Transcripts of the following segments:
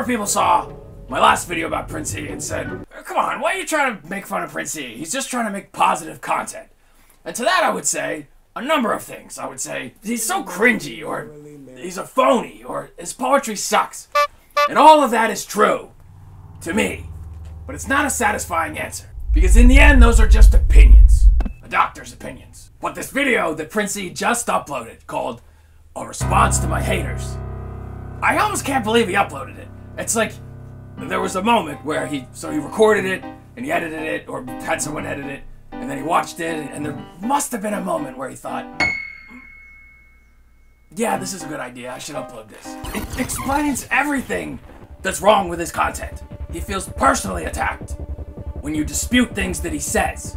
people saw my last video about Prince E and said, come on, why are you trying to make fun of Prince E? He's just trying to make positive content. And to that I would say a number of things. I would say he's so cringy, or he's a phony, or his poetry sucks. And all of that is true to me, but it's not a satisfying answer. Because in the end, those are just opinions. A doctor's opinions. But this video that Prince E just uploaded, called A Response to My Haters, I almost can't believe he uploaded it. It's like, there was a moment where he recorded it, and he edited it, or had someone edit it, and then he watched it, and there must have been a moment where he thought, yeah, this is a good idea, I should upload this. It explains everything that's wrong with his content. He feels personally attacked when you dispute things that he says.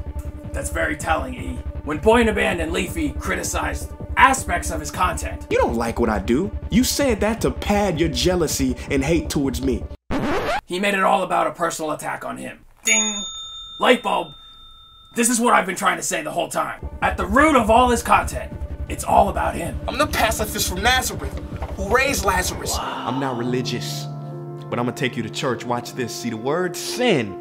That's very telling, E. When BoyinaBand and Leafy criticized aspects of his content. You don't like what I do. You said that to pad your jealousy and hate towards me. He made it all about a personal attack on him. Ding! Light bulb. This is what I've been trying to say the whole time. At the root of all his content, it's all about him. I'm the pacifist from Nazareth who raised Lazarus. Wow. I'm not religious, but I'm gonna take you to church. Watch this. See the word sin.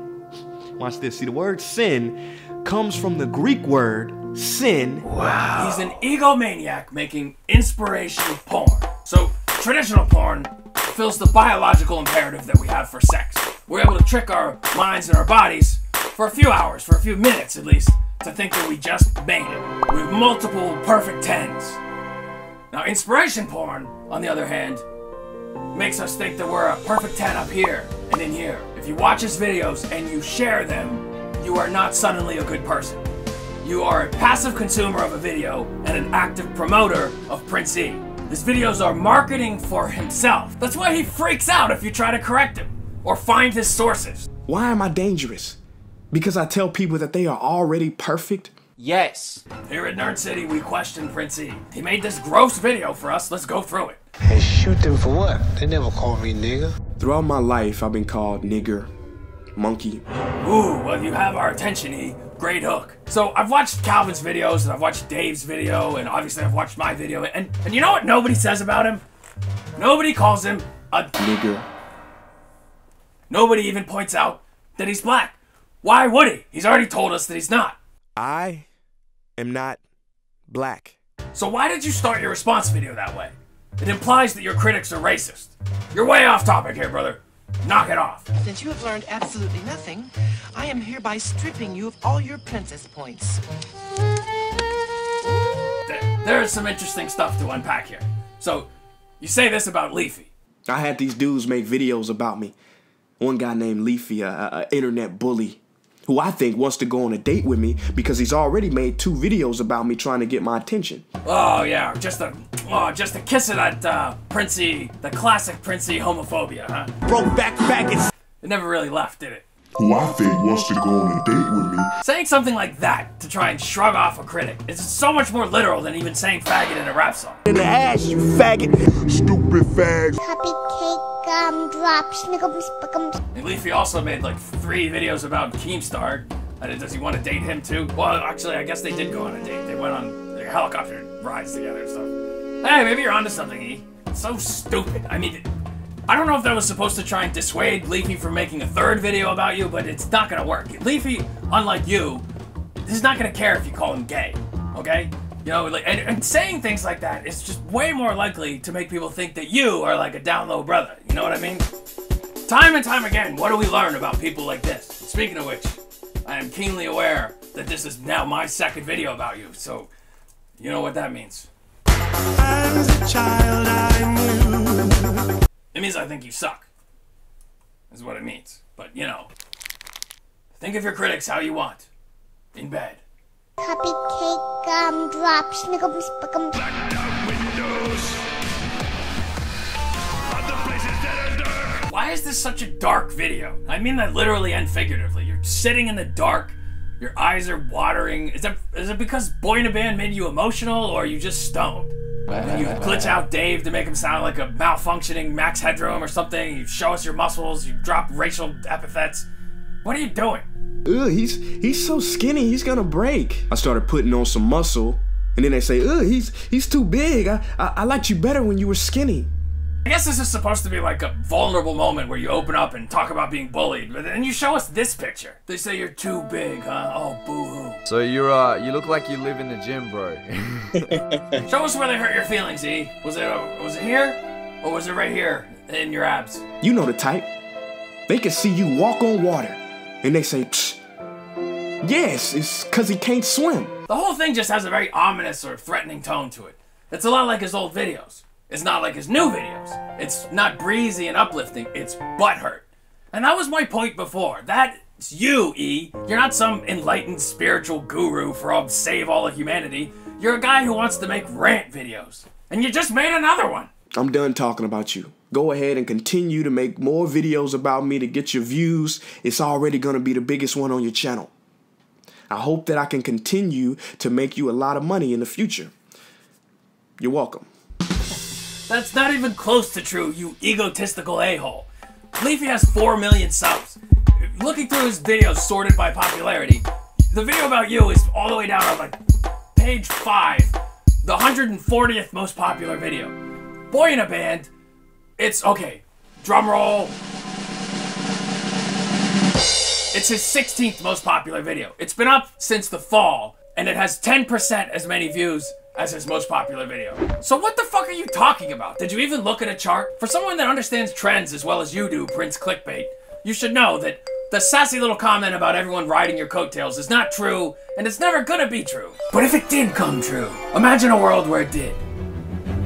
Watch this. See the word sin comes from the Greek word sin. Wow. He's an egomaniac making inspirational porn. So traditional porn fills the biological imperative that we have for sex. We're able to trick our minds and our bodies for a few hours, for a few minutes at least, to think that we just made it with multiple perfect 10s. Now, inspiration porn, on the other hand, makes us think that we're a perfect 10 up here and in here. If you watch his videos and you share them, you are not suddenly a good person. You are a passive consumer of a video and an active promoter of Prince E. His videos are marketing for himself. That's why he freaks out if you try to correct him or find his sources. Why am I dangerous? Because I tell people that they are already perfect? Yes. Here at Nerd City, we question Prince E. He made this gross video for us. Let's go through it. And shoot them for what? They never called me nigga. Throughout my life, I've been called nigger, monkey. Ooh, well, you have our attention, E. Great hook. So I've watched Calvin's videos, and I've watched Dave's video, and obviously I've watched my video, and you know what nobody says about him? Nobody calls him a nigger. Nobody even points out that he's black. Why would he? He's already told us that he's not. I am not black. So why did you start your response video that way? It implies that your critics are racist. You're way off topic here, brother. Knock it off. Since you have learned absolutely nothing, I am hereby stripping you of all your princess points. There's some interesting stuff to unpack here. So, you say this about Leafy. I had these dudes make videos about me. One guy named Leafy, a internet bully, who I think wants to go on a date with me because he's already made 2 videos about me trying to get my attention. Oh yeah, just a kiss of that Prince E, the classic Prince E homophobia, huh? Broke back faggots. It never really left, did it? Who I think wants to go on a date with me. Saying something like that to try and shrug off a critic is so much more literal than even saying faggot in a rap song. In the ass, you faggot. Stupid fags. Cupcake, drops, nickums. And Leafy also made like 3 videos about Keemstar. Does he want to date him too? Well, actually, I guess they did go on a date. They went on like, helicopter rides together and stuff. Hey, maybe you're onto something, E. It's so stupid. I mean, I don't know if that was supposed to try and dissuade Leafy from making a 3rd video about you, but it's not gonna work. Leafy, unlike you, is not gonna care if you call him gay, okay? You know, like, and saying things like that is just way more likely to make people think that you are like a down low brother. You know what I mean? Time and time again, what do we learn about people like this? Speaking of which, I am keenly aware that this is now my 2nd video about you, so you know what that means. As a child, I knew. It means I think you suck, is what it means. But, you know, think of your critics how you want. In bed. Cupcake, drops, nickums. Why is this such a dark video? I mean that literally and figuratively. You're sitting in the dark, your eyes are watering. Is it because BoyinaBand made you emotional, or are you just stoned? You glitch out Dave to make him sound like a malfunctioning Max Headroom or something. You show us your muscles. You drop racial epithets. What are you doing? Ugh, he's so skinny. He's gonna break. I started putting on some muscle, and then they say, ugh, he's too big. I liked you better when you were skinny. I guess this is supposed to be like a vulnerable moment where you open up and talk about being bullied, but then you show us this picture. They say you're too big, huh? Oh, boo-hoo. So you look like you live in the gym, bro. Show us where they hurt your feelings, E. Was it here? Or was it right here in your abs? You know the type. They can see you walk on water, and they say, psh. Yes, it's because he can't swim. The whole thing just has a very ominous or threatening tone to it. It's a lot like his old videos. It's not like his new videos. It's not breezy and uplifting, it's butthurt. And that was my point before. That's you, E. You're not some enlightened spiritual guru for save all of humanity. You're a guy who wants to make rant videos. And you just made another one. I'm done talking about you. Go ahead and continue to make more videos about me to get your views. It's already gonna be the biggest one on your channel. I hope that I can continue to make you a lot of money in the future. You're welcome. That's not even close to true, you egotistical a-hole. Leafy has 4 million subs. Looking through his videos sorted by popularity, the video about you is all the way down on like page 5, the 140th most popular video. BoyinaBand, it's, okay, drum roll. It's his 16th most popular video. It's been up since the fall, and it has 10% as many views as his most popular video. So what the fuck are you talking about? Did you even look at a chart? For someone that understands trends as well as you do, Prince Clickbait, you should know that the sassy little comment about everyone riding your coattails is not true, and it's never gonna be true. But if it did come true, imagine a world where it did.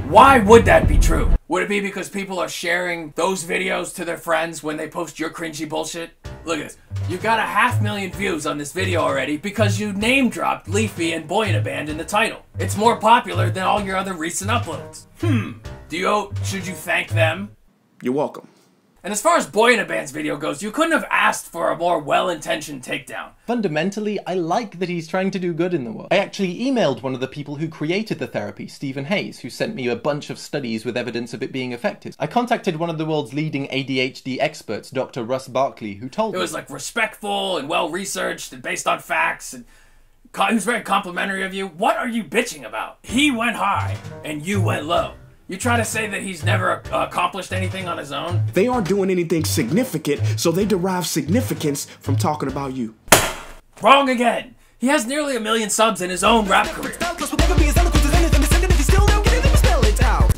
Why would that be true? Would it be because people are sharing those videos to their friends when they post your cringy bullshit? Look at this. You got 500,000 views on this video already because you name-dropped Leafy and BoyinaBand in the title. It's more popular than all your other recent uploads. Should you thank them? You're welcome. And as far as BoyinaBand's video goes, you couldn't have asked for a more well-intentioned takedown. Fundamentally, I like that he's trying to do good in the world. I actually emailed one of the people who created the therapy, Stephen Hayes, who sent me a bunch of studies with evidence of it being effective. I contacted one of the world's leading ADHD experts, Dr. Russ Barkley, who told me... It was like respectful and well-researched and based on facts, and he was very complimentary of you. What are you bitching about? He went high and you went low. You try to say that he's never accomplished anything on his own? They aren't doing anything significant, so they derive significance from talking about you. Wrong again. He has nearly 1 million subs in his own rap career.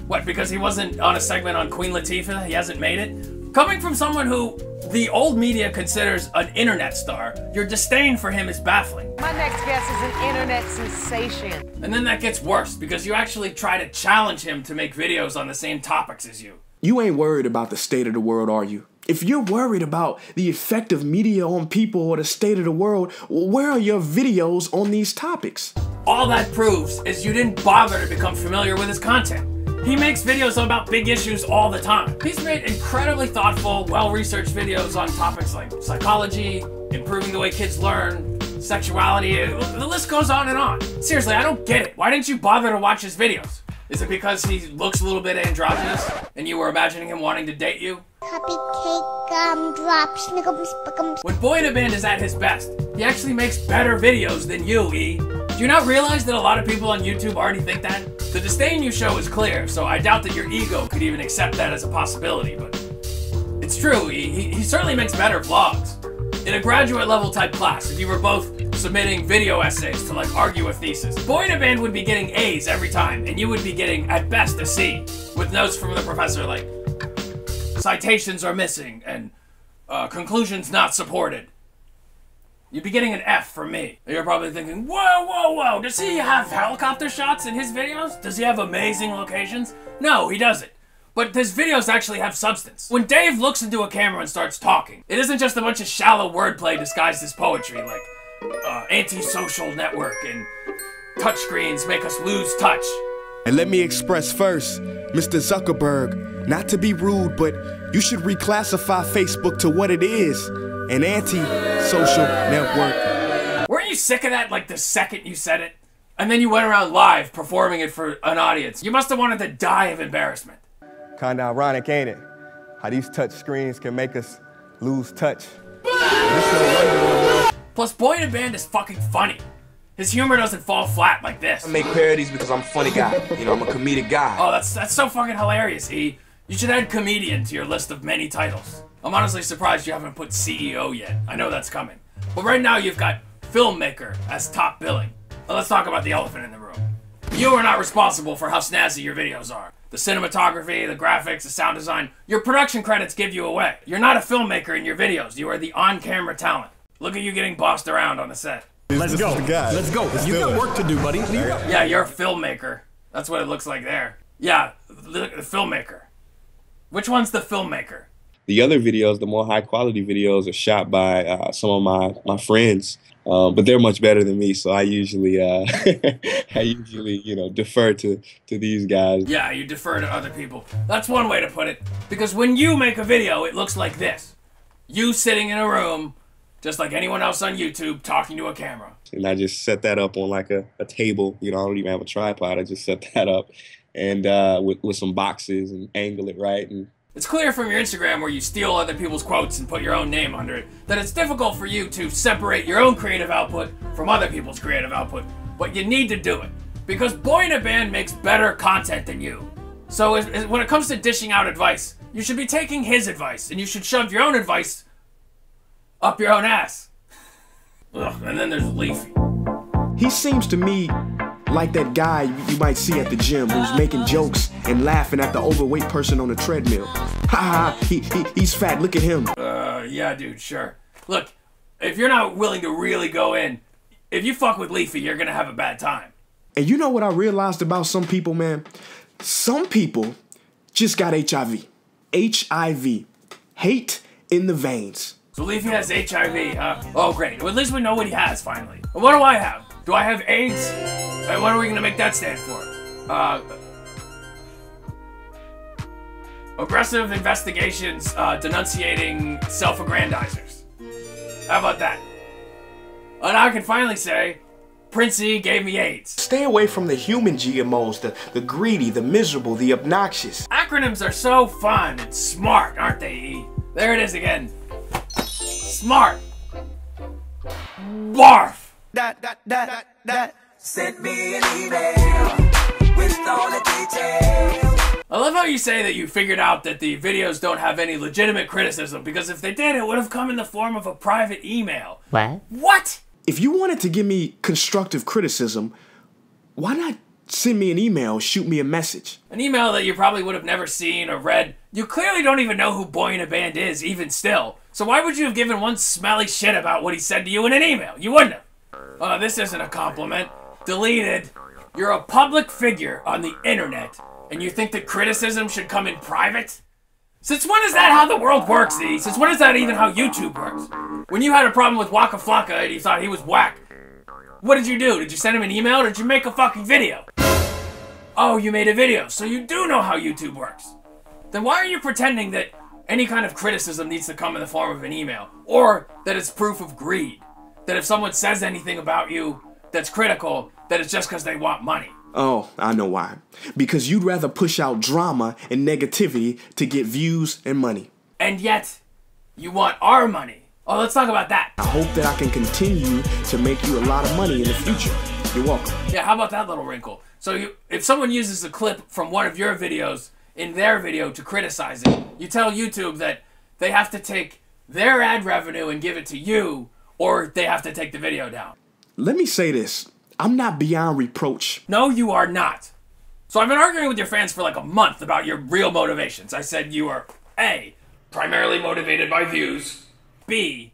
What, because he wasn't on a segment on Queen Latifah? He hasn't made it? Coming from someone who the old media considers an internet star, your disdain for him is baffling. My next guest is an internet sensation. And then that gets worse, because you actually try to challenge him to make videos on the same topics as you. You ain't worried about the state of the world, are you? If you're worried about the effect of media on people or the state of the world, where are your videos on these topics? All that proves is you didn't bother to become familiar with his content. He makes videos about big issues all the time. He's made incredibly thoughtful, well-researched videos on topics like psychology, improving the way kids learn, sexuality, the list goes on and on. Seriously, I don't get it. Why didn't you bother to watch his videos? Is it because he looks a little bit androgynous and you were imagining him wanting to date you? Cupcake, gumdrop, snickums. When BoyinaBand is at his best, he actually makes better videos than you, E. Do you not realize that a lot of people on YouTube already think that? The disdain you show is clear, so I doubt that your ego could even accept that as a possibility, but it's true, E. He certainly makes better vlogs. In a graduate level type class, if you were both submitting video essays to like argue a thesis, BoyinaBand would be getting A's every time, and you would be getting at best a C, with notes from the professor like, citations are missing, and conclusions not supported. You'd be getting an F from me. And you're probably thinking, whoa, does he have helicopter shots in his videos? Does he have amazing locations? No, he doesn't. But his videos actually have substance. When Dave looks into a camera and starts talking, it isn't just a bunch of shallow wordplay disguised as poetry, like anti-social network and touchscreens make us lose touch. And let me express first, Mr. Zuckerberg, not to be rude, but you should reclassify Facebook to what it is, an anti-social network. Weren't you sick of that like the second you said it? And then you went around live performing it for an audience. You must have wanted to die of embarrassment. Kinda ironic, ain't it? How these touch screens can make us lose touch. Plus, BoyinaBand is fucking funny. His humor doesn't fall flat like this. I make parodies because I'm a funny guy. You know, I'm a comedic guy. Oh, that's so fucking hilarious, E. You should add comedian to your list of many titles. I'm honestly surprised you haven't put CEO yet. I know that's coming. But right now you've got filmmaker as top billing. Well, let's talk about the elephant in the room. You are not responsible for how snazzy your videos are. The cinematography, the graphics, the sound design, your production credits give you away. You're not a filmmaker in your videos. You are the on-camera talent. Look at you getting bossed around on the set. Let's go. Let's go. You got work to do, buddy. Yeah, you're a filmmaker. That's what it looks like there. Yeah, the filmmaker. Which one's the filmmaker? The other videos, the more high quality videos, are shot by some of my friends, but they're much better than me. So I usually defer to these guys. Yeah, you defer to other people. That's one way to put it. Because when you make a video, it looks like this: you sitting in a room, just like anyone else on YouTube, talking to a camera. And I just set that up on like a table. You know, I don't even have a tripod. I just set that up and with some boxes and angle it right. And it's clear from your Instagram, where you steal other people's quotes and put your own name under it, that it's difficult for you to separate your own creative output from other people's creative output. But you need to do it, because BoyinaBand makes better content than you. So when it comes to dishing out advice, you should be taking his advice, and you should shove your own advice up your own ass. Ugh, and then there's Leafy. He seems to me like that guy you might see at the gym who's making jokes and laughing at the overweight person on the treadmill. Ha ha, he's fat, look at him. Yeah, dude, sure. Look, if you're not willing to really go in, if you fuck with Leafy, you're gonna have a bad time. And you know what I realized about some people, man? Some people just got HIV. HIV. Hate in the veins. So Leafy has HIV, huh? Oh, great. Well, at least we know what he has, finally. Well, what do I have? Do I have AIDS? What are we gonna make that stand for? Aggressive investigations, denunciating self-aggrandizers. How about that? And now I can finally say, Princey gave me AIDS. Stay away from the human GMOs, the greedy, the miserable, the obnoxious. Acronyms are so fun and smart, aren't they, E? There it is again. Smart. Barf. Send me an email with all the details. I love how you say that you figured out that the videos don't have any legitimate criticism, because if they did, it would have come in the form of a private email. What? What? If you wanted to give me constructive criticism, why not send me an email, shoot me a message? An email that you probably would have never seen or read. You clearly don't even know who BoyinaBand is, even still. So why would you have given one smelly shit about what he said to you in an email? You wouldn't have. This isn't a compliment. Deleted. You're a public figure on the internet, and you think that criticism should come in private? Since when is that how the world works, E? Since when is that even how YouTube works? When you had a problem with Waka Flocka and you thought he was whack, what did you do? Did you send him an email, or did you make a fucking video? Oh, you made a video, so you do know how YouTube works. Then why are you pretending that any kind of criticism needs to come in the form of an email? Or that it's proof of greed? That if someone says anything about you that's critical, that it's just because they want money? Oh, I know why. Because you'd rather push out drama and negativity to get views and money. And yet, you want our money. Oh, let's talk about that. I hope that I can continue to make you a lot of money in the future. You're welcome. Yeah, how about that little wrinkle? So if someone uses a clip from one of your videos in their video to criticize it, you tell YouTube that they have to take their ad revenue and give it to you, or they have to take the video down. Let me say this. I'm not beyond reproach. No, you are not. So I've been arguing with your fans for like a month about your real motivations. I said you are A, primarily motivated by views, B,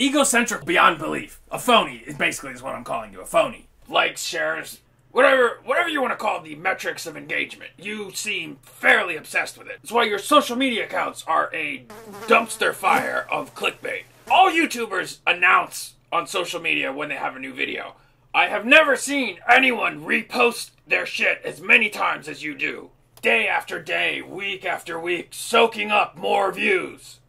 egocentric beyond belief. A phony is basically what I'm calling you, a phony. Likes, shares, whatever you want to call the metrics of engagement. You seem fairly obsessed with it. That's why your social media accounts are a dumpster fire of clickbait. All YouTubers announce on social media when they have a new video. I have never seen anyone repost their shit as many times as you do. Day after day, week after week, soaking up more views.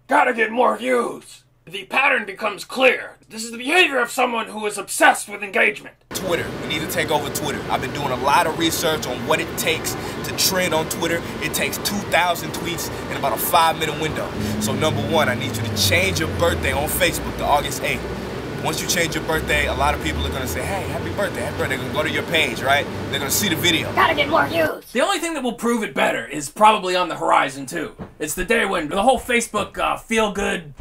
Gotta get more views. The pattern becomes clear. This is the behavior of someone who is obsessed with engagement. Twitter. We need to take over Twitter. I've been doing a lot of research on what it takes to trend on Twitter. It takes 2,000 tweets in about a 5-minute window. So number one, I need you to change your birthday on Facebook to August 8th. Once you change your birthday, a lot of people are gonna say, hey, happy birthday, happy birthday. They're gonna go to your page, right? They're gonna see the video. Gotta get more views. The only thing that will prove it better is probably on the horizon too. It's the day when the whole Facebook feel-good,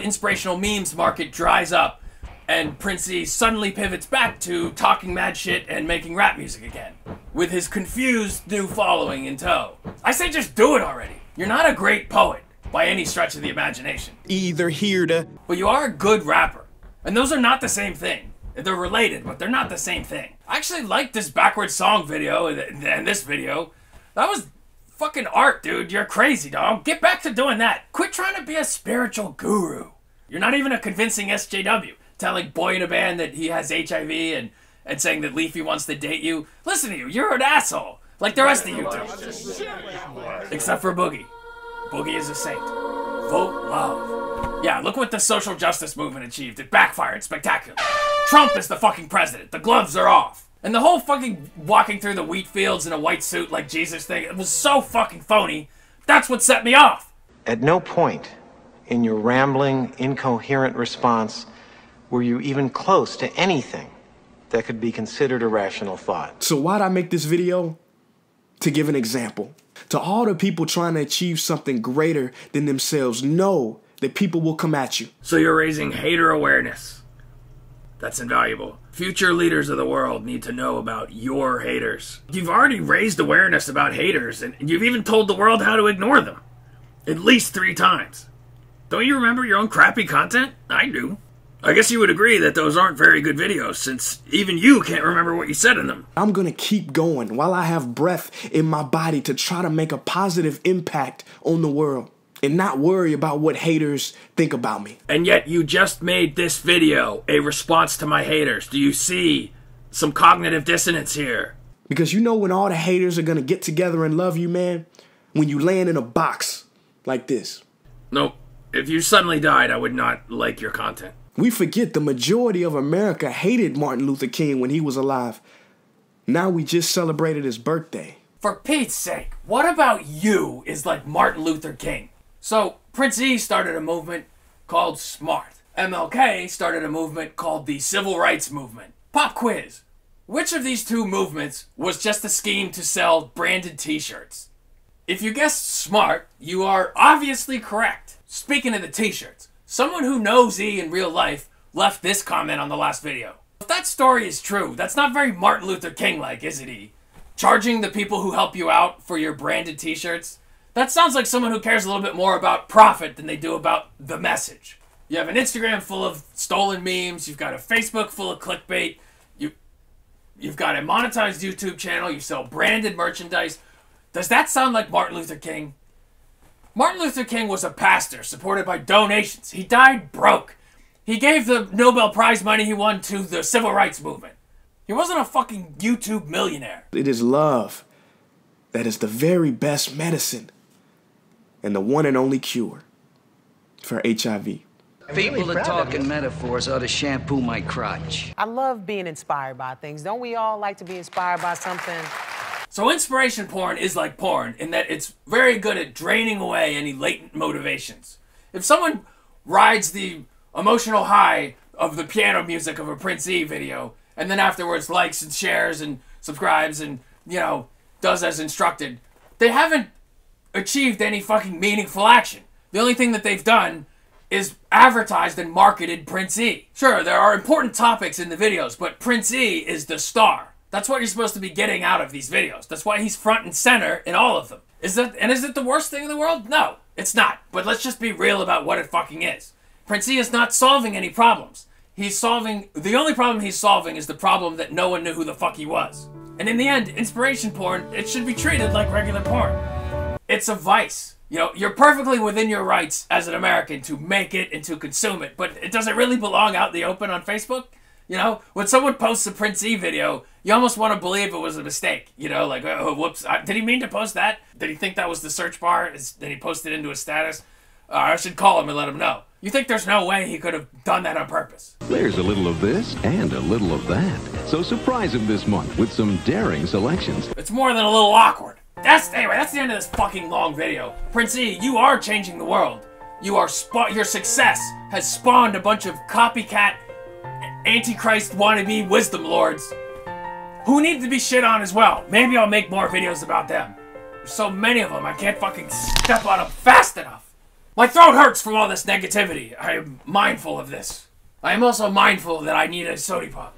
inspirational memes market dries up and Prince E suddenly pivots back to talking mad shit and making rap music again, with his confused new following in tow. I say just do it already. You're not a great poet by any stretch of the imagination. Either here to... But you are a good rapper. And those are not the same thing. They're related, but they're not the same thing. I actually liked this backwards song video and this video. That was fucking art, dude. You're crazy, dog. Get back to doing that. Quit trying to be a spiritual guru. You're not even a convincing SJW, telling BoyinaBand that he has HIV and saying that Leafy wants to date you. Listen to you. You're an asshole. Like the rest of you do. Except for Boogie. Boogie is a saint. Vote love. Yeah, look what the social justice movement achieved. It backfired spectacularly. Trump is the fucking president. The gloves are off. And the whole fucking walking through the wheat fields in a white suit like Jesus thing, it was so fucking phony. That's what set me off. At no point in your rambling, incoherent response were you even close to anything that could be considered a rational thought. So why'd I make this video? To give an example. To all the people trying to achieve something greater than themselves, know that people will come at you. So you're raising hater awareness. That's invaluable. Future leaders of the world need to know about your haters. You've already raised awareness about haters, and you've even told the world how to ignore them. At least 3 times. Don't you remember your own crappy content? I do. I guess you would agree that those aren't very good videos, since even you can't remember what you said in them. I'm gonna keep going while I have breath in my body to try to make a positive impact on the world and not worry about what haters think about me. And yet you just made this video a response to my haters. Do you see some cognitive dissonance here? Because you know when all the haters are gonna get together and love you, man? When you land in a box like this. Nope. If you suddenly died, I would not like your content. We forget the majority of America hated Martin Luther King when he was alive. Now we just celebrated his birthday. For Pete's sake, what about you is like Martin Luther King? So, Prince E started a movement called SMART. MLK started a movement called the Civil Rights Movement. Pop quiz. Which of these 2 movements was just a scheme to sell branded t-shirts? If you guessed SMART, you are obviously correct. Speaking of the t-shirts, someone who knows E in real life left this comment on the last video. If that story is true, that's not very Martin Luther King-like, is it, E? Charging the people who help you out for your branded t-shirts? That sounds like someone who cares a little bit more about profit than they do about the message. You have an Instagram full of stolen memes, you've got a Facebook full of clickbait, you've got a monetized YouTube channel, you sell branded merchandise. Does that sound like Martin Luther King? Martin Luther King was a pastor supported by donations. He died broke. He gave the Nobel Prize money he won to the Civil Rights Movement. He wasn't a fucking YouTube millionaire. It is love that is the very best medicine and the one and only cure for HIV. People that talk in metaphors ought to shampoo my crotch. I love being inspired by things. Don't we all like to be inspired by something? So inspiration porn is like porn in that it's very good at draining away any latent motivations. If someone rides the emotional high of the piano music of a Prince E video and then afterwards likes and shares and subscribes and, you know, does as instructed, they haven't achieved any fucking meaningful action. The only thing that they've done is advertised and marketed Prince E. Sure, there are important topics in the videos, but Prince E is the star. That's what you're supposed to be getting out of these videos. That's why he's front and center in all of them. Is it the worst thing in the world? No, it's not. But let's just be real about what it fucking is. Prince E is not solving any problems. The only problem he's solving is the problem that no one knew who the fuck he was. And in the end, inspiration porn, it should be treated like regular porn. It's a vice. You know, you're perfectly within your rights as an American to make it and to consume it, but does it really belong out in the open on Facebook? You know, when someone posts a Prince E video, you almost want to believe it was a mistake. You know, like, oh, whoops, did he mean to post that? Did he think that was the search bar? Did he post it into a status? I should call him and let him know. You think there's no way he could have done that on purpose? There's a little of this and a little of that. So surprise him this month with some daring selections. It's more than a little awkward. Anyway, that's the end of this fucking long video. Prince E, you are changing the world. Your success has spawned a bunch of copycat antichrist wannabe wisdom lords who need to be shit on as well. Maybe I'll make more videos about them. There's so many of them, I can't fucking step on them fast enough. My throat hurts from all this negativity. I am mindful of this. I am also mindful that I need a sody pop.